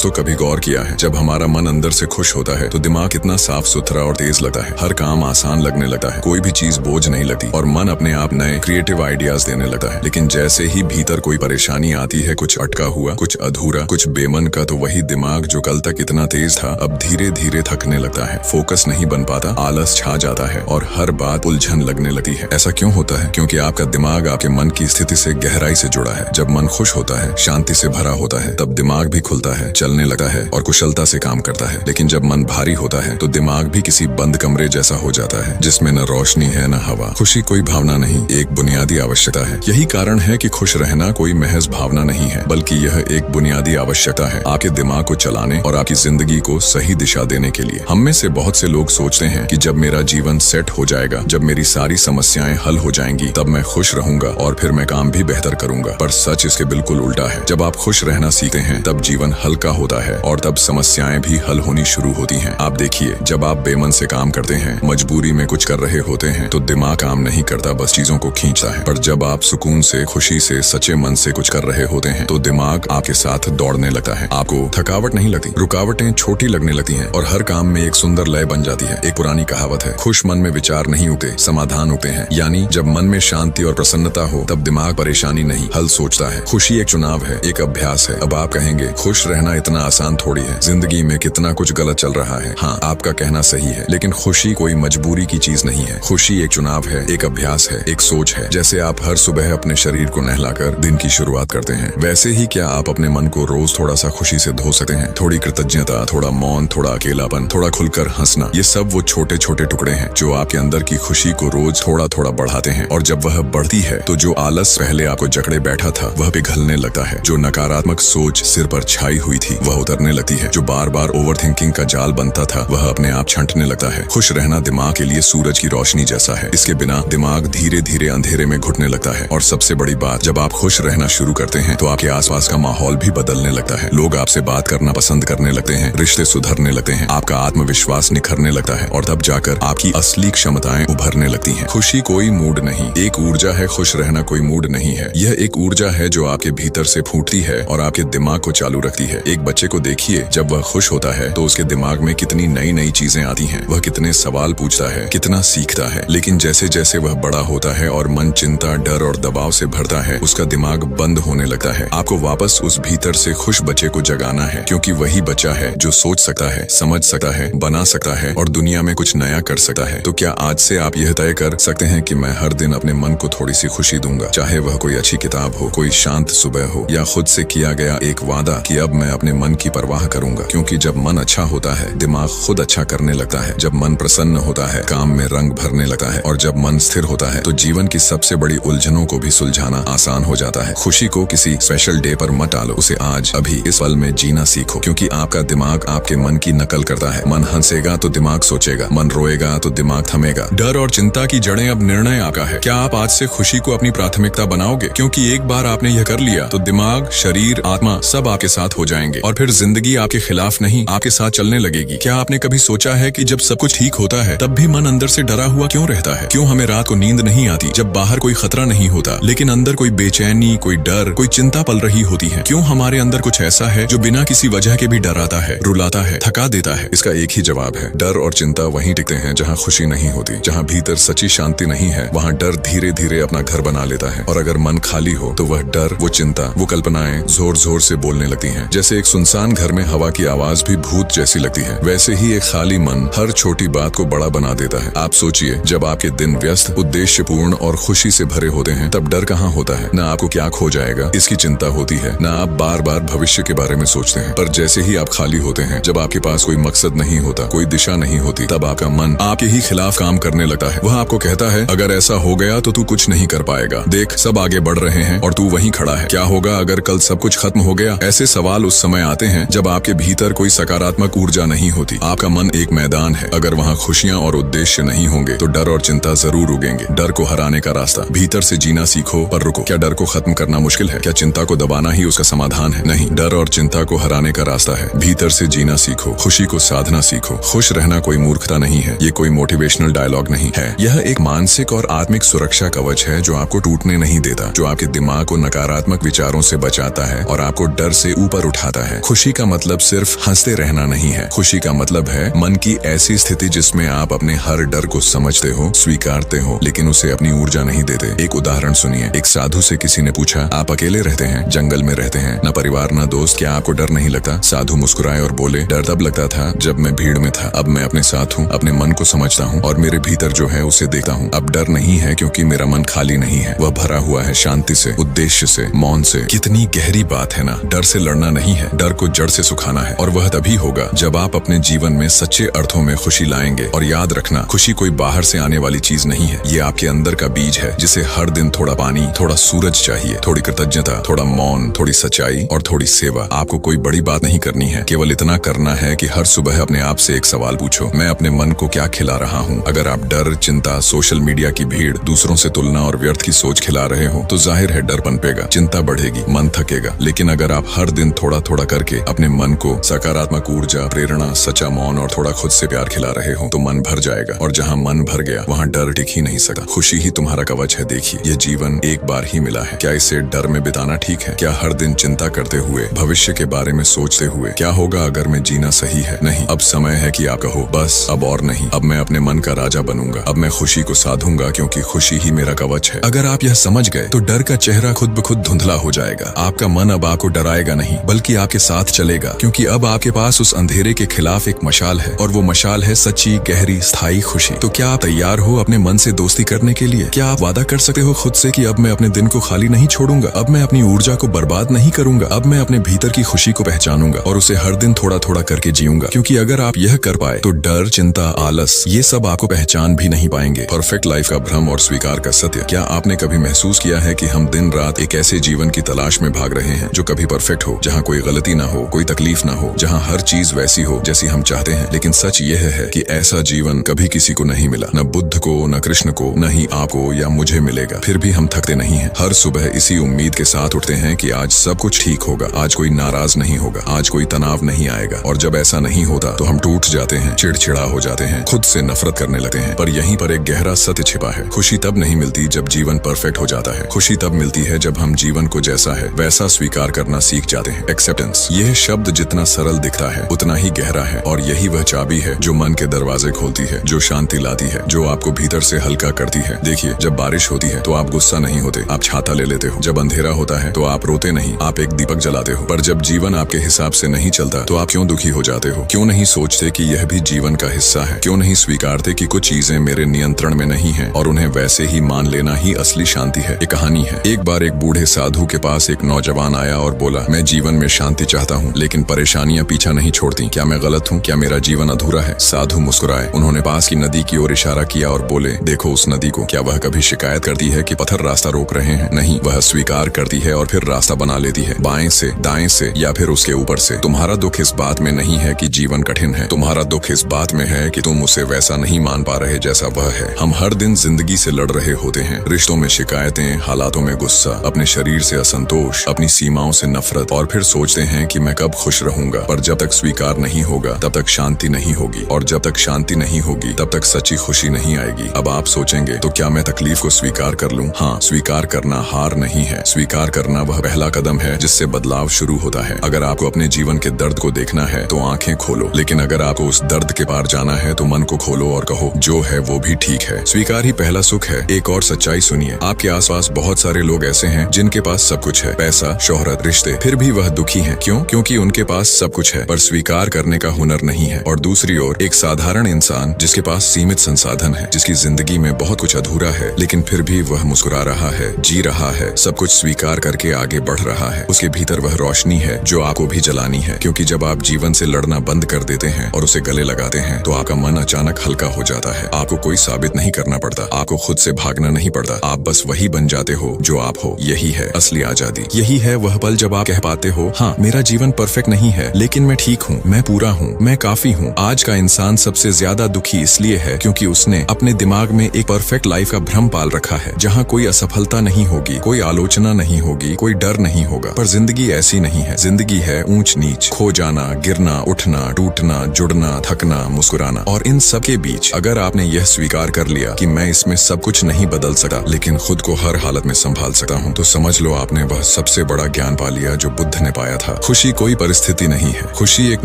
दोस्तों कभी गौर किया है, जब हमारा मन अंदर से खुश होता है तो दिमाग कितना साफ सुथरा और तेज लगता है। हर काम आसान लगने लगता है, कोई भी चीज बोझ नहीं लगती और मन अपने आप नए क्रिएटिव आइडियाज देने लगता है। लेकिन जैसे ही भीतर कोई परेशानी आती है, कुछ अटका हुआ, कुछ अधूरा, कुछ बेमन का, तो वही दिमाग जो कल तक इतना तेज था अब धीरे धीरे थकने लगता है। फोकस नहीं बन पाता, आलस छा जाता है और हर बात उलझन लगने लगती है। ऐसा क्यों होता है? क्योंकि आपका दिमाग आपके मन की स्थिति से गहराई से जुड़ा है। जब मन खुश होता है, शांति से भरा होता है, तब दिमाग भी खुलता है, चलने लगता है और कुशलता से काम करता है। लेकिन जब मन भारी होता है तो दिमाग भी किसी बंद कमरे जैसा हो जाता है, जिसमें न रोशनी है न हवा। खुशी कोई भावना नहीं, एक बुनियादी आवश्यकता है। यही कारण है कि खुश रहना कोई महज भावना नहीं है, बल्कि यह एक बुनियादी आवश्यकता है आपके दिमाग को चलाने और आपकी जिंदगी को सही दिशा देने के लिए। हम में से बहुत से लोग सोचते हैं कि जब मेरा जीवन सेट हो जाएगा, जब मेरी सारी समस्याएं हल हो जाएंगी, तब मैं खुश रहूंगा और फिर मैं काम भी बेहतर करूंगा। पर सच इसके बिल्कुल उल्टा है। जब आप खुश रहना सीखते हैं तब जीवन हल्का होता है और तब समस्याएं भी हल होनी शुरू होती हैं। आप देखिए, जब आप बेमन से काम करते हैं, मजबूरी में कुछ कर रहे होते हैं, तो दिमाग काम नहीं करता, बस चीजों को खींचता है। पर जब आप सुकून से, खुशी से, सच्चे मन से कुछ कर रहे होते हैं, तो दिमाग आपके साथ दौड़ने लगता है। आपको थकावट नहीं लगती, रुकावटें छोटी लगने लगती हैं और हर काम में एक सुंदर लय बन जाती है। एक पुरानी कहावत है, खुश मन में विचार नहीं उगते, समाधान उगते हैं। यानी जब मन में शांति और प्रसन्नता हो, तब दिमाग परेशानी नहीं, हल सोचता है। खुशी एक चुनाव है, एक अभ्यास है। अब आप कहेंगे, खुश रहना इतना आसान थोड़ी है, जिंदगी में कितना कुछ गलत चल रहा है। हाँ, आपका कहना सही है, लेकिन खुशी कोई मजबूरी की चीज नहीं है। खुशी एक चुनाव है, एक अभ्यास है, एक सोच है। जैसे आप हर सुबह अपने शरीर को नहलाकर दिन की शुरुआत करते हैं, वैसे ही क्या आप अपने मन को रोज थोड़ा सा खुशी से धो सकते हैं? थोड़ी कृतज्ञता, थोड़ा मौन, थोड़ा अकेलापन, थोड़ा खुलकर हंसना, ये सब वो छोटे छोटे टुकड़े हैं जो आपके अंदर की खुशी को रोज थोड़ा थोड़ा बढ़ाते हैं। और जब वह बढ़ती है तो जो आलस पहले आपको जकड़े बैठा था वह पिघलने लगता है। जो नकारात्मक सोच सिर पर छाई हुई थी वह उतरने लगती है। जो बार बार ओवरथिंकिंग का जाल बनता था वह अपने आप छंटने लगता है। खुश रहना दिमाग के लिए सूरज की रोशनी जैसा है, इसके बिना दिमाग धीरे धीरे अंधेरे में घुटने लगता है। और सबसे बड़ी बात, जब आप खुश रहना शुरू करते हैं तो आपके आसपास का माहौल भी बदलने लगता है। लोग आपसे बात करना पसंद करने लगते हैं, रिश्ते सुधरने लगते हैं, आपका आत्मविश्वास निखरने लगता है और तब जाकर आपकी असली क्षमताएं उभरने लगती हैं। खुशी कोई मूड नहीं, एक ऊर्जा है। खुश रहना कोई मूड नहीं है, यह एक ऊर्जा है जो आपके भीतर से फूटती है और आपके दिमाग को चालू रखती है। एक बच्चे को देखिए, जब वह खुश होता है तो उसके दिमाग में कितनी नई नई चीजें आती हैं, वह कितने सवाल पूछता है, कितना सीखता है। लेकिन जैसे जैसे वह बड़ा होता है और मन चिंता, डर और दबाव से भरता है, उसका दिमाग बंद होने लगता है। आपको वापस उस भीतर से खुश बच्चे को जगाना है, क्योंकि वही बच्चा है जो सोच सकता है, समझ सकता है, बना सकता है और दुनिया में कुछ नया कर सकता है। तो क्या आज से आप यह तय कर सकते हैं कि मैं हर दिन अपने मन को थोड़ी सी खुशी दूंगा, चाहे वह कोई अच्छी किताब हो, कोई शांत सुबह हो या खुद से किया गया एक वादा कि अब मैं अपने मन की परवाह करूंगा। क्योंकि जब मन अच्छा होता है दिमाग खुद अच्छा करने लगता है। जब मन प्रसन्न होता है काम में रंग भरने लगता है और जब मन स्थिर होता है तो जीवन की सबसे बड़ी उलझनों को भी सुलझाना आसान हो जाता है। खुशी को किसी स्पेशल डे पर मत डालो, उसे आज अभी इस पल में जीना सीखो, क्योंकि आपका दिमाग आपके मन की नकल करता है। मन हंसेगा तो दिमाग सोचेगा, मन रोएगा तो दिमाग थमेगा। डर और चिंता की जड़ें अब निर्णय आपका है। क्या आप आज से खुशी को अपनी प्राथमिकता बनाओगे? क्योंकि एक बार आपने यह कर लिया तो दिमाग, शरीर, आत्मा सब आपके साथ हो जाएंगे और फिर जिंदगी आपके खिलाफ नहीं, आपके साथ चलने लगेगी। क्या आपने कभी सोचा है कि जब सब कुछ ठीक होता है तब भी मन अंदर से डरा हुआ क्यों रहता है? क्यों हमें रात को नींद नहीं आती जब बाहर कोई खतरा नहीं होता, लेकिन अंदर कोई बेचैनी, कोई डर, कोई चिंता पल रही होती है? क्यों हमारे अंदर कुछ ऐसा है जो बिना किसी वजह के भी डराता है, रुलाता है, थका देता है? इसका एक ही जवाब है, डर और चिंता वहीं टिकते हैं जहाँ खुशी नहीं होती। जहाँ भीतर सच्ची शांति नहीं है वहाँ डर धीरे धीरे अपना घर बना लेता है। और अगर मन खाली हो तो वह डर, वो चिंता, वो कल्पनाएं जोर जोर से बोलने लगती हैं। जैसे एक सुनसान घर में हवा की आवाज भी भूत जैसी लगती है, वैसे ही एक खाली मन हर छोटी बात को बड़ा बना देता है। आप सोचिए, जब आपके दिन व्यस्त, उद्देश्यपूर्ण और खुशी से भरे होते हैं तब डर कहाँ होता है? न आपको क्या खो जाएगा इसकी चिंता होती है, न आप बार बार भविष्य के बारे में सोचते हैं। पर जैसे ही आप खाली होते हैं, जब आपके पास कोई मकसद नहीं होता, कोई दिशा नहीं होती, तब आपका मन आपके ही खिलाफ काम करने लगता है। वह आपको कहता है, अगर ऐसा हो गया तो तू कुछ नहीं कर पाएगा, देख सब आगे बढ़ रहे हैं और तू वहीं खड़ा है। क्या होगा अगर कल सब कुछ खत्म हो गया? ऐसे सवाल उस समय आते हैं जब आपके भीतर कोई सकारात्मक ऊर्जा नहीं होती। आपका मन एक मैदान है, अगर वहाँ खुशियाँ और उद्देश्य नहीं होंगे तो डर और चिंता जरूर उगेंगे। डर को हराने का रास्ता, भीतर से जीना सीखो। पर रुको, क्या डर को खत्म करना मुश्किल है? क्या चिंता को दबाना ही उसका समाधान है? नहीं, डर और चिंता को हराने का रास्ता है भीतर से जीना सीखो, खुशी को साधना सीखो। खुश रहना कोई मूर्खता नहीं है, ये कोई मोटिवेशनल डायलॉग नहीं है, यह एक मानसिक और आत्मिक सुरक्षा कवच है जो आपको टूटने नहीं देता, जो आपके दिमाग को नकारात्मक विचारों से बचाता है और आपको डर से ऊपर उठाता है। है। खुशी का मतलब सिर्फ हंसते रहना नहीं है। खुशी का मतलब है मन की ऐसी स्थिति जिसमें आप अपने हर डर को समझते हो, स्वीकारते हो, लेकिन उसे अपनी ऊर्जा नहीं देते। एक उदाहरण सुनिए। एक साधु से किसी ने पूछा, आप अकेले रहते हैं, जंगल में रहते हैं, न परिवार न दोस्त, क्या आपको डर नहीं लगता? साधु मुस्कुराए और बोले, डर तब लगता था जब मैं भीड़ में था। अब मैं अपने साथ हूँ, अपने मन को समझता हूँ और मेरे भीतर जो है उसे देखता हूँ। अब डर नहीं है क्योंकि मेरा मन खाली नहीं है, वह भरा हुआ है शांति से, उद्देश्य से, मौन से। कितनी गहरी बात है ना। डर से लड़ना नहीं है, डर को जड़ से सुखाना है। और वह तभी होगा जब आप अपने जीवन में सच्चे अर्थों में खुशी लाएंगे। और याद रखना, खुशी कोई बाहर से आने वाली चीज नहीं है, ये आपके अंदर का बीज है, जिसे हर दिन थोड़ा पानी, थोड़ा सूरज चाहिए, थोड़ी कृतज्ञता, थोड़ा मौन, थोड़ी सच्चाई और थोड़ी सेवा। आपको कोई बड़ी बात नहीं करनी है, केवल इतना करना है कि हर सुबह अपने आप से एक सवाल पूछो, मैं अपने मन को क्या खिला रहा हूँ? अगर आप डर, चिंता, सोशल मीडिया की भीड़, दूसरों से तुलना और व्यर्थ की सोच खिला रहे हो तो जाहिर है डर पनपेगा, चिंता बढ़ेगी, मन थकेगा। लेकिन अगर आप हर दिन थोड़ा थोड़ा करके अपने मन को सकारात्मक ऊर्जा, प्रेरणा, सच्चा मौन और थोड़ा खुद से प्यार खिला रहे हो तो मन भर जाएगा। और जहाँ मन भर गया वहाँ डर टिक ही नहीं सकता। खुशी ही तुम्हारा कवच है। देखिए, ये जीवन एक बार ही मिला है, क्या इसे डर में बिताना ठीक है? क्या हर दिन चिंता करते हुए, भविष्य के बारे में सोचते हुए क्या होगा अगर मैं जीना सही है? नहीं। अब समय है कि आप कहो, बस अब और नहीं, अब मैं अपने मन का राजा बनूंगा, अब मैं खुशी को साधूंगा क्योंकि खुशी ही मेरा कवच है। अगर आप यह समझ गए तो डर का चेहरा खुद ब खुद धुंधला हो जाएगा। आपका मन अब आपको डराएगा नहीं बल्कि आपके साथ चलेगा, क्योंकि अब आपके पास उस अंधेरे के खिलाफ एक मशाल है, और वो मशाल है सच्ची, गहरी, स्थायी खुशी। तो क्या आप तैयार हो अपने मन से दोस्ती करने के लिए? क्या आप वादा कर सकते हो खुद से कि अब मैं अपने दिन को खाली नहीं छोड़ूंगा, अब मैं अपनी ऊर्जा को बर्बाद नहीं करूंगा, अब मैं अपने भीतर की खुशी को पहचानूंगा और उसे हर दिन थोड़ा थोड़ा करके जीऊंगा? क्योंकि अगर आप यह कर पाए तो डर, चिंता, आलस, ये सब आपको पहचान भी नहीं पाएंगे। परफेक्ट लाइफ का भ्रम और स्वीकार का सत्य। क्या आपने कभी महसूस किया है कि हम दिन रात एक ऐसे जीवन की तलाश में भाग रहे हैं जो कभी परफेक्ट हो, जहाँ कोई गलती ना हो, कोई तकलीफ ना हो, जहाँ हर चीज वैसी हो जैसी हम चाहते हैं? लेकिन सच यह है कि ऐसा जीवन कभी किसी को नहीं मिला, न बुद्ध को, न कृष्ण को, न ही आपको या मुझे मिलेगा। फिर भी हम थकते नहीं हैं। हर सुबह इसी उम्मीद के साथ उठते हैं कि आज सब कुछ ठीक होगा, आज कोई नाराज नहीं होगा, आज कोई तनाव नहीं आएगा। और जब ऐसा नहीं होता तो हम टूट जाते हैं, चिड़चिड़ा हो जाते हैं, खुद से नफरत करने लगते हैं। पर यहीं पर एक गहरा सत्य छिपा है। खुशी तब नहीं मिलती जब जीवन परफेक्ट हो जाता है। खुशी तब मिलती है जब हम जीवन को जैसा है वैसा स्वीकार करना सीख जाते हैं। एक्सेप्टेंस। यह शब्द जितना सरल दिखता है उतना ही गहरा है, और यही वह चाबी है जो मन के दरवाजे खोलती है, जो शांति लाती है, जो आपको भीतर से हल्का करती है। देखिए, जब बारिश होती है तो आप गुस्सा नहीं होते, आप छाता ले लेते हो। जब अंधेरा होता है तो आप रोते नहीं, आप एक दीपक जलाते हो। पर जब जीवन आपके हिसाब से नहीं चलता तो आप क्यों दुखी हो जाते हो? क्यों नहीं सोचते कि यह भी जीवन का हिस्सा है? क्यों नहीं स्वीकारते कि कुछ चीजें मेरे नियंत्रण में नहीं है और उन्हें वैसे ही मान लेना ही असली शांति है? एक कहानी है। एक बार एक बूढ़े साधु के पास एक नौजवान आया और बोला, मैं जीवन में शांति चाहता हूँ लेकिन परेशानियां पीछा नहीं छोड़ती, क्या मैं गलत हूँ? क्या मेरा जीवन अधूरा है? साधु मुस्कुराए। उन्होंने पास की नदी की ओर इशारा किया और बोले, देखो उस नदी को, क्या वह कभी शिकायत करती है कि पत्थर रास्ता रोक रहे हैं? नहीं, वह स्वीकार करती है और फिर रास्ता बना लेती है, बाएं से, दाएं से या फिर उसके ऊपर से। तुम्हारा दुख इस बात में नहीं है कि जीवन कठिन है, तुम्हारा दुख इस बात में है कि तुम उसे वैसा नहीं मान पा रहे जैसा वह है। हम हर दिन जिंदगी से लड़ रहे होते हैं, रिश्तों में शिकायतें, हालातों में गुस्सा, अपने शरीर से असंतोष, अपनी सीमाओं से नफरत, और फिर सोचते हैं कि मैं कब खुश रहूंगा। पर जब तक स्वीकार नहीं होगा तब तक शांति नहीं होगी, और जब तक शांति नहीं होगी तब तक सच्ची खुशी नहीं आएगी। अब आप सोचेंगे, तो क्या मैं तकलीफ को स्वीकार कर लूं? हाँ, स्वीकार करना हार नहीं है। स्वीकार करना वह पहला कदम है जिससे बदलाव शुरू होता है। अगर आपको अपने जीवन के दर्द को देखना है तो आंखें खोलो, लेकिन अगर आपको उस दर्द के पार जाना है तो मन को खोलो और कहो, जो है वो भी ठीक है। स्वीकार ही पहला सुख है। एक और सच्चाई सुनिए, आपके आसपास बहुत सारे लोग ऐसे हैं जिनके पास सब कुछ है, पैसा, शोहरत, रिश्ते, फिर भी वह दुखी हैं। क्यों? क्योंकि उनके पास सब कुछ है पर स्वीकार करने का हुनर नहीं है। और दूसरी ओर एक साधारण इंसान जिसके पास सीमित संसाधन है, जिसकी जिंदगी में बहुत कुछ अधूरा है, लेकिन फिर भी वह मुस्कुरा रहा है, जी रहा है, सब कुछ स्वीकार करके आगे बढ़ रहा है। उसके भीतर वह रोशनी है जो आपको भी जलानी है। क्योंकि जब आप जीवन से लड़ना बंद कर देते हैं और उसे गले लगाते हैं तो आपका मन अचानक हल्का हो जाता है। आपको कोई साबित नहीं करना पड़ता, आपको खुद से भागना नहीं पड़ता, आप बस वही बन जाते हो जो आप हो। यही है असली आजादी। यही है वह पल जब आप कह पाते हो, हाँ मेरा जीवन परफेक्ट नहीं है लेकिन मैं ठीक हूँ, मैं पूरा हूँ, मैं काफी हूँ। आज का इंसान सबसे ज्यादा दुखी इसलिए है क्योंकि उसने अपने दिमाग में एक परफेक्ट लाइफ का भ्रम पाल रखा है, जहाँ कोई असफलता नहीं होगी, कोई आलोचना नहीं होगी, कोई डर नहीं होगा। पर जिंदगी ऐसी नहीं है। जिंदगी है ऊंच नीच, खो जाना, गिरना, उठना, टूटना, जुड़ना, थकना, मुस्कुराना। और इन सब के बीच अगर आपने यह स्वीकार कर लिया कि मैं इसमें सब कुछ नहीं बदल सकता लेकिन खुद को हर हालत में संभाल सकता हूँ, तो समझ लो आपने वह सबसे बड़ा ज्ञान पा लिया जो बुद्ध ने पाया था। खुशी कोई परिस्थिति नहीं है, खुशी एक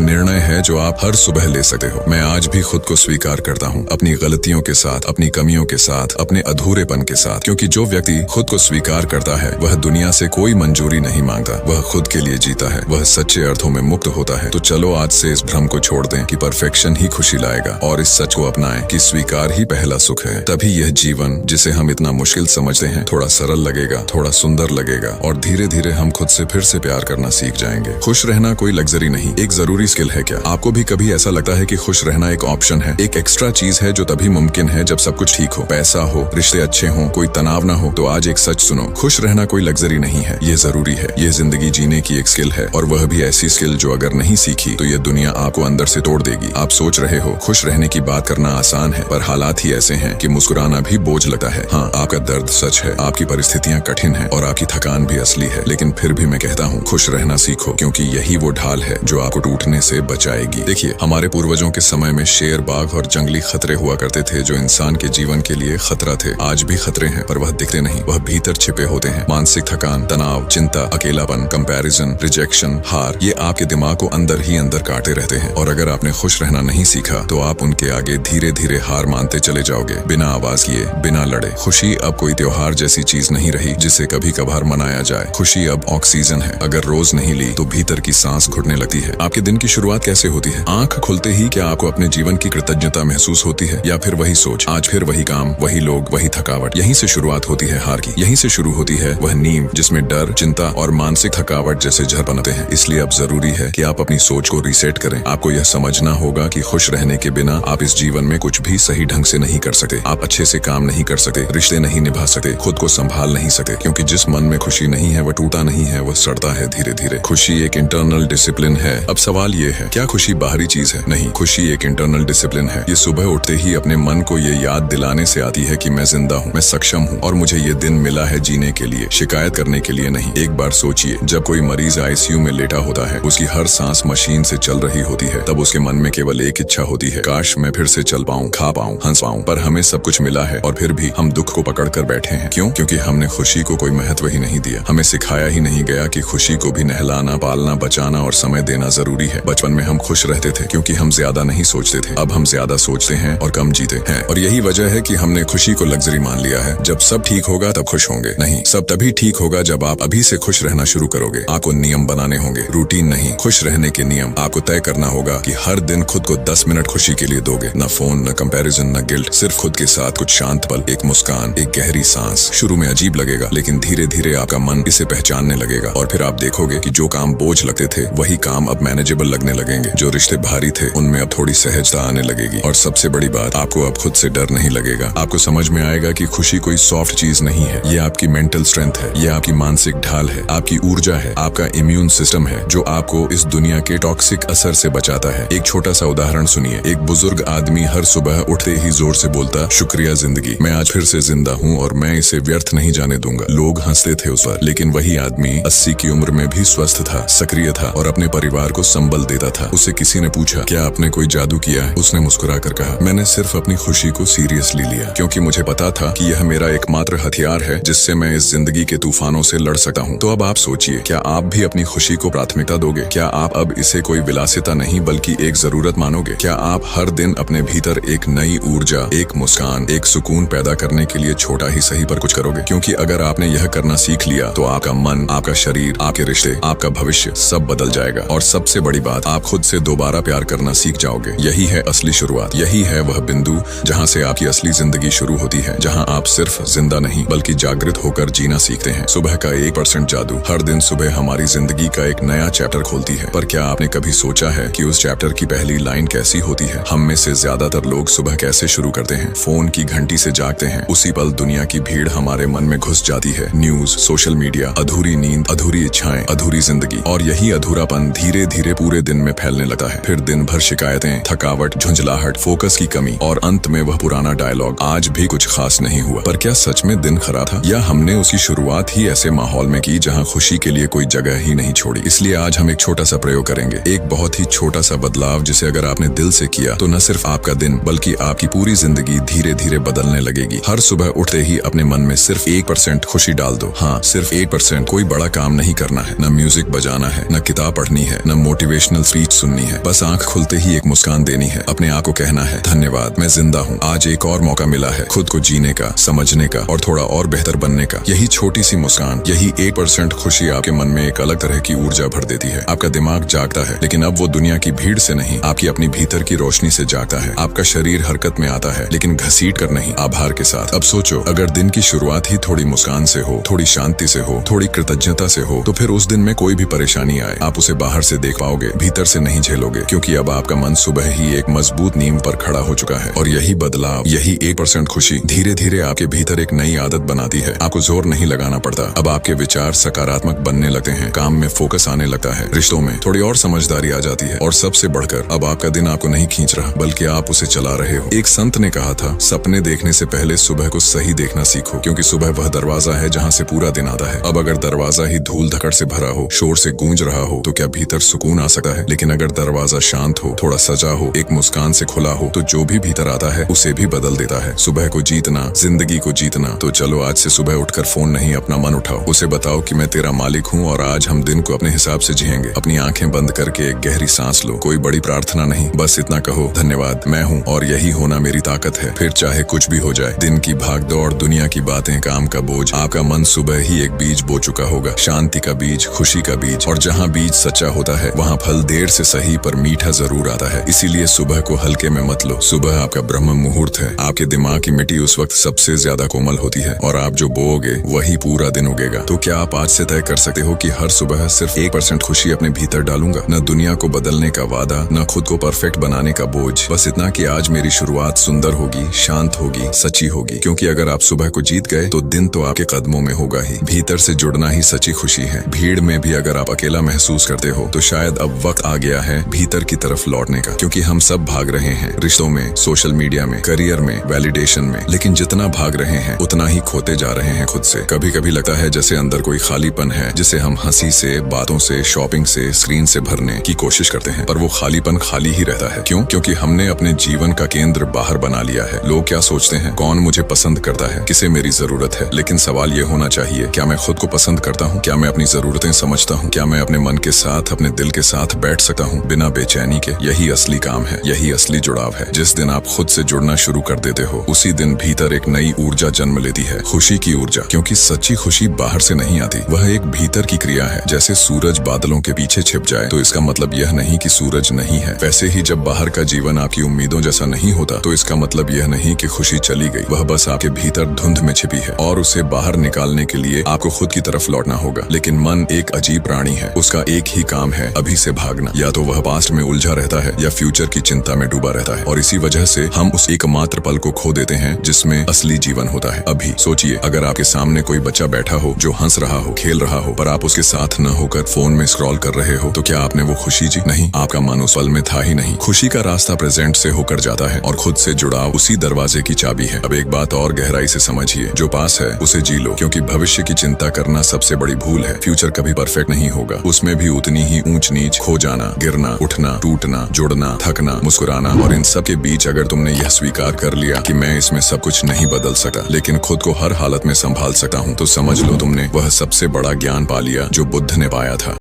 निर्णय है जो आप हर सुबह ले सकते हो। मैं आज भी खुद को स्वीकार करता हूँ, अपनी गलतियों के साथ, अपनी कमियों के साथ, अपने अधूरेपन के साथ, क्योंकि जो व्यक्ति खुद को स्वीकार करता है वह दुनिया से कोई मंजूरी नहीं मांगता, वह खुद के लिए जीता है, वह सच्चे अर्थों में मुक्त होता है। तो चलो आज से इस भ्रम को छोड़ दें कि परफेक्शन ही खुशी लाएगा और इस सच को अपनाएं कि स्वीकार ही पहला सुख है। तभी यह जीवन जिसे हम इतना मुश्किल समझते हैं थोड़ा सरल लगेगा, थोड़ा सुंदर लगेगा और धीरे धीरे हम खुद से फिर से प्यार करना सीख जाएंगे। खुश रहना कोई लग्जरी नहीं, एक जरूरी स्किल है। क्या आपको भी कभी ऐसा लगता है कि खुश रहना एक ऑप्शन है, एक एक्स्ट्रा चीज है जो तभी मुमकिन है जब सब कुछ ठीक हो, पैसा हो, रिश्ते अच्छे हों, कोई तनाव ना हो? तो आज एक सच सुनो, खुश रहना कोई लग्जरी नहीं है, ये जरूरी है। ये जिंदगी जीने की एक स्किल है और वह भी ऐसी स्किल जो अगर नहीं सीखी तो ये दुनिया आपको अंदर से तोड़ देगी। आप सोच रहे हो खुश रहने की बात करना आसान है, पर हालात ही ऐसे हैं कि मुस्कुराना भी बोझ लगता है। हाँ, आपका दर्द सच है, आपकी परिस्थितियाँ कठिन है और आपकी थकान भी असली है, लेकिन फिर भी मैं कहता हूँ खुश रहना सीखो, क्योंकि यही वो ढाल है जो आपको टूटने से बचाएगी। देखिए, हमारे पूर्वजों के समय में शेर, बाघ और जंगली खतरे हुआ करते थे जो इंसान के जीवन के लिए खतरा थे। आज भी खतरे हैं, पर वह दिखते नहीं, वह भीतर छिपे होते हैं। मानसिक थकान, तनाव, चिंता, अकेलापन, कंपैरिजन, रिजेक्शन, हार, ये आपके दिमाग को अंदर ही अंदर काटे रहते हैं। और अगर आपने खुश रहना नहीं सीखा तो आप उनके आगे धीरे धीरे हार मानते चले जाओगे, बिना आवाज किए, बिना लड़े। खुशी अब कोई त्योहार जैसी चीज नहीं रही जिसे कभी कभार मनाया जाए। खुशी अब ऑक्सीजन है, अगर रोज नहीं ली तो भीतर की सांस घुटने लगती है। आपके दिन की शुरुआत कैसे होती है? आंख खुलते ही क्या आपको अपने जीवन की कृतज्ञता महसूस होती है, या फिर वही सोच, आज फिर वही काम, वही लोग, वही थकावट? यहीं से शुरुआत होती है हार की, यहीं से शुरू होती है वह नींव जिसमें डर, चिंता और मानसिक थकावट जैसे जहर बनते हैं। इसलिए अब जरूरी है कि आप अपनी सोच को रीसेट करें। आपको यह समझना होगा कि खुश रहने के बिना आप इस जीवन में कुछ भी सही ढंग से नहीं कर सकते। आप अच्छे से काम नहीं कर सकते, रिश्ते नहीं निभा सकते, खुद को संभाल नहीं सकते, क्योंकि जिस मन में खुशी नहीं है वह टूटा नहीं है, वह सड़ता है धीरे धीरे। खुशी एक इंटरनल डिसिप्लिन है। अब सवाल ये है, क्या खुशी बाहरी चीज है? नहीं, खुशी एक इंटरनल डिसिप्लिन है। ये सुबह उठते ही अपने मन को ये याद दिलाने से आती है कि मैं जिंदा हूँ, मैं सक्षम हूँ और मुझे ये दिन मिला है जीने के लिए, शिकायत करने के लिए नहीं। एक बार सोचिए, जब कोई मरीज आईसीयू में लेटा होता है, उसकी हर सांस मशीन से चल रही होती है, तब उसके मन में केवल एक इच्छा होती है, काश मैं फिर से चल पाऊं, खा पाऊं, हंस पाऊं। पर हमें सब कुछ मिला है और फिर भी हम दुख को पकड़ कर बैठे हैं। क्यों? क्योंकि हमने खुशी को कोई महत्व ही नहीं दिया। हमें सिखाया ही नहीं गया कि खुशी को भी नहलाना, पालना, बचाना और समय देना जरूरी है। बचपन में हम खुश रहते थे क्योंकि हम ज्यादा नहीं सोचते थे। अब हम ज्यादा सोचते हैं और कम जीते हैं, और यही वजह है कि हमने खुशी को लग्जरी मान लिया है। जब सब ठीक होगा तब खुश होंगे, नहीं, सब तभी ठीक होगा जब आप अभी से खुश रहना शुरू करोगे। आपको नियम बनाने होंगे, रूटीन नहीं, खुश रहने के नियम। आपको तय करना होगा कि हर दिन खुद को 10 मिनट खुशी के लिए दोगे। न फोन, न कंपैरिजन, न गिल्ट, सिर्फ खुद के साथ कुछ शांत पल, एक मुस्कान, एक गहरी सांस। शुरू में अजीब लगेगा, लेकिन धीरे धीरे आपका मन इसे पहचानने लगेगा और फिर आप देखोगे कि जो काम बोझ लगते थे वही काम अब मैनेजेबल लगने लगेंगे। जो रिश्ते भारी थे उनमें अब थोड़ी सहजता आने लगेगी। और सबसे बड़ी बात, आपको अब खुद से डर नहीं लगेगा। आपको समझ में आएगा कि खुशी कोई सॉफ्ट चीज नहीं है, ये आपकी मेंटल स्ट्रेंथ है, ये आपकी मानसिक ढाल है, आपकी ऊर्जा है, आपका इम्यून सिस्टम है जो आपको इस दुनिया के टॉक्सिक असर से बचाता है। एक छोटा सा उदाहरण सुनिए। एक बुजुर्ग आदमी हर सुबह उठते ही जोर से बोलता, शुक्रिया जिंदगी, मैं आज फिर से जिंदा हूँ और मैं इसे व्यर्थ नहीं जाने दूंगा। लोग हंसते थे उस पर, लेकिन वही आदमी 80 की उम्र में भी स्वस्थ था, सक्रिय था और अपने परिवार को संबल देता था। उससे किसी ने पूछा, क्या आपने कोई जादू किया है? उसने मुस्कुरा कर कहा, मैंने सिर्फ अपनी खुशी को सीरियसली लिया, क्योंकि मुझे पता था कि यह मेरा एकमात्र हथियार है जिससे मैं इस जिंदगी के तूफानों से लड़ सकता हूँ। तो अब आप सोचिए, क्या आप भी अपनी खुशी को प्राथमिकता दोगे? क्या आप अब इसे कोई विलासिता नहीं बल्कि एक जरूरत मानोगे? क्या आप हर दिन अपने भीतर एक नई ऊर्जा, एक मुस्कान, एक सुकून पैदा करने के लिए छोटा ही सही पर कुछ करोगे? क्योंकि अगर आपने यह करना सीख लिया तो आपका मन, आपका शरीर, आपके रिश्ते, आपका भविष्य सब बदल जाएगा। और सबसे बड़ी बात, आप खुद से दोबारा प्यार करना सीख जाओगे। यही है असली शुरुआत, यही है वह बिंदु जहाँ से आपकी असली जिंदगी शुरू होती है, जहाँ आप सिर्फ जिंदा नहीं बल्कि जागृत होकर जीना सीखते हैं। सुबह का 1% जादू, हर दिन सुबह हमारी जिंदगी का एक नया चैप्टर खोलती है। पर क्या आपने कभी सोचा है कि उस चैप्टर की पहली लाइन कैसी होती है? हम में से ज्यादातर लोग सुबह कैसे शुरू करते हैं? फोन की घंटी से जागते हैं, उसी पल दुनिया की भीड़ हमारे मन में घुस जाती है। न्यूज, सोशल मीडिया, अधूरी नींद, अधूरी इच्छाएं, अधूरी जिंदगी, और यही अधूरापन धीरे धीरे पूरे दिन में फैलने लगता है। फिर दिन भर शिकायतें, थकावट, झुंझलाहट, फोकस की कमी और अंत में वह पुराना डायलॉग, आज भी कुछ खास नहीं हुआ। पर क्या सच में दिन खराब था, या हमने उसकी शुरुआत ही ऐसे माहौल में की जहाँ खुशी के लिए कोई जगह ही नहीं छोड़ी? इसलिए आज हम एक छोटा सा प्रयोग करेंगे, एक बहुत ही छोटा सा बदलाव जिसे अगर आपने दिल से किया तो न सिर्फ आपका दिन बल्कि आपकी पूरी जिंदगी धीरे धीरे बदलने लगेगी। हर सुबह उठते ही अपने मन में सिर्फ 1% खुशी डाल दो। हाँ, सिर्फ 1%। कोई बड़ा काम नहीं करना है, न म्यूजिक बजाना है, न किताब पढ़नी है, न मोटिवेशनल स्पीच सुननी है। बस आंख खुलते ही एक मुस्कान देनी है। अपने आप को कहना है, धन्यवाद, मैं जिंदा हूँ, आज एक और मौका मिला है खुद को जीने का, समझने का और थोड़ा और बेहतर बनने का। यही छोटी सी मुस्कान, यही 1% खुशी आपके मन में एक अलग तरह की ऊर्जा भर देती है। आपका दिमाग जागता है, लेकिन अब वो दुनिया की भीड़ से नहीं, आपकी अपनी भीतर की रोशनी से जागता है। आपका शरीर हरकत में आता है, लेकिन घसीट कर नहीं, आभार के साथ। अब सोचो, अगर दिन की शुरुआत ही थोड़ी मुस्कान से हो, थोड़ी शांति से हो, थोड़ी कृतज्ञता से हो, तो फिर उस दिन में कोई भी परेशानी आए, आप उसे बाहर से देख पाओगे, भीतर से नहीं झेलोगे, क्योंकि अब आपका मन सुबह ही एक मजबूत नींव पर खड़ा हो चुका है। और यही बदलाव, यही 1% खुशी धीरे धीरे आपके भीतर एक नई आदत बनाती है। आपको जोर नहीं लगाना पड़ता। अब आपके विचार सकारात्मक बनने लगते हैं, काम में फोकस आने लगता है, रिश्तों में थोड़ी और समझदारी आ जाती है, और सबसे बढ़कर अब आपका दिन आपको नहीं खींच रहा, बल्कि आप उसे चला रहे हो। एक संत ने कहा था, सपने देखने से पहले सुबह को सही देखना सीखो, क्योंकि सुबह वह दरवाजा है जहाँ से पूरा दिन आता है। अब अगर दरवाजा ही धूल धकड़ से भरा हो, शोर से गूंज रहा हो, तो क्या भीतर सुकून आ सकता है? लेकिन अगर दरवाजा शांत हो, थोड़ा सजा हो, एक मुस्कान से खुला हो, तो जो भी भीतर आता है उसे भी बदल देता है। सुबह को जीतना, जिंदगी को जीतना। तो चलो आज से सुबह उठकर फोन नहीं, अपना मन उठाओ, उसे बताओ कि मैं तेरा मालिक हूँ और आज हम दिन को अपने हिसाब से जिएंगे। अपनी आंखें बंद करके एक गहरी सांस लो। कोई बड़ी प्रार्थना नहीं, बस इतना कहो, धन्यवाद, मैं हूँ और यही होना मेरी ताकत है। फिर चाहे कुछ भी हो जाए, दिन की भाग दौड़, दुनिया की बातें, काम का बोझ, आपका मन सुबह ही एक बीज बो चुका होगा, शांति का बीज, खुशी का बीज। और जहाँ बीज सच्चा होता है, वहाँ फल देर से सही पर मीठा जरूर आता है। इसीलिए सुबह को हल्के में मत लो। सुबह आपका ब्रह्म मुहूर्त है। आपके दिमाग की मिट्टी उस वक्त सबसे ज्यादा कोमल होती है, और आप जो बोओगे वही पूरा दिन उगेगा। तो क्या आप आज से तय कर सकते हो कि हर सुबह सिर्फ 1% खुशी अपने भीतर डालूंगा? न दुनिया को बदलने का वादा, न खुद को परफेक्ट बनाने का बोझ, बस इतना कि आज मेरी शुरुआत सुंदर होगी, शांत होगी, सच्ची होगी। क्योंकि अगर आप सुबह को जीत गए तो दिन तो आपके कदमों में होगा ही। भीतर से जुड़ना ही सच्ची खुशी है। भीड़ में भी अगर आप अकेला महसूस करते हो, तो शायद अब वक्त आ गया है भीतर की तरफ लौटने का। क्योंकि हम सब भाग रहे हैं, रिश्तों में, सोशल मीडिया में, करियर में, वैलिडेशन में, लेकिन जितना भाग रहे हैं उतना ही खोते जा रहे हैं खुद से। कभी कभी लगता है जैसे अंदर कोई खालीपन है, जिसे हम हंसी से, बातों से, शॉपिंग से, स्क्रीन से भरने की कोशिश करते हैं, पर वो खालीपन खाली ही रहता है। क्यों? क्योंकि हमने अपने जीवन का केंद्र बाहर बना लिया है। लोग क्या सोचते हैं, कौन मुझे पसंद करता है, किसे मेरी जरूरत है। लेकिन सवाल ये होना चाहिए, क्या मैं खुद को पसंद करता हूँ? क्या मैं अपनी जरूरतें समझता हूँ? क्या मैं अपने मन के साथ, अपने दिल के साथ बैठ सकता हूँ बिना बेचैनी के? यही असली काम है, यही असली जुड़ाव है। जिस दिन आप खुद से जुड़ना शुरू कर देते हो, उसी दिन भीतर एक नई ऊर्जा जन्म लेती है, खुशी की ऊर्जा। क्योंकि सच्ची खुशी बाहर से नहीं आती, वह एक भीतर की क्रिया है। जैसे सूरज बादलों के पीछे छिप जाए तो इसका मतलब यह नहीं कि सूरज नहीं है। वैसे ही जब बाहर का जीवन आपकी उम्मीदों जैसा नहीं होता, तो इसका मतलब यह नहीं कि खुशी चली गई। वह बस आपके भीतर धुंध में छिपी है, और उसे बाहर निकालने के लिए आपको खुद की तरफ लौटना होगा। लेकिन मन एक अजीब प्राणी है, उसका एक ही काम है, अभी से भागना। या तो वह पास्ट में उलझा रहता है, या फ्यूचर की चिंता में डूबा रहता है। और इसी वजह से हम उस एकमात्र पल को खो देते हैं जिसमें असली जीवन होता है। अभी सोचिए, अगर आपके सामने कोई बच्चा बैठा हो जो हंस रहा हो, खेल रहा हो, पर आप उसके साथ न होकर फोन में स्क्रॉल कर रहे हो, तो क्या आपने वो खुशी जी? नहीं, आपका मन उस पल में था ही नहीं। खुशी का रास्ता प्रेजेंट से होकर जाता है, और खुद से जुड़ाव उसी दरवाजे की चाबी है। अब एक बात और गहराई से समझिए, जो पास है उसे जी लो, क्योंकि भविष्य की चिंता करना सबसे बड़ी भूल है। फ्यूचर कभी परफेक्ट नहीं होगा, उसमें भी उतनी ही ऊंच नीच, खो जाना, गिरना, उठना, टूटना, जुड़ना, थकना, मुस्कुराना। और इन सब के बीच अगर तुमने यह स्वीकार कर लिया कि मैं इसमें सब कुछ नहीं बदल सकता, लेकिन खुद को हर हालत में संभाल सकता हूँ, तो समझ लो तुमने वह सबसे बड़ा ज्ञान पा लिया जो बुद्ध ने पाया था।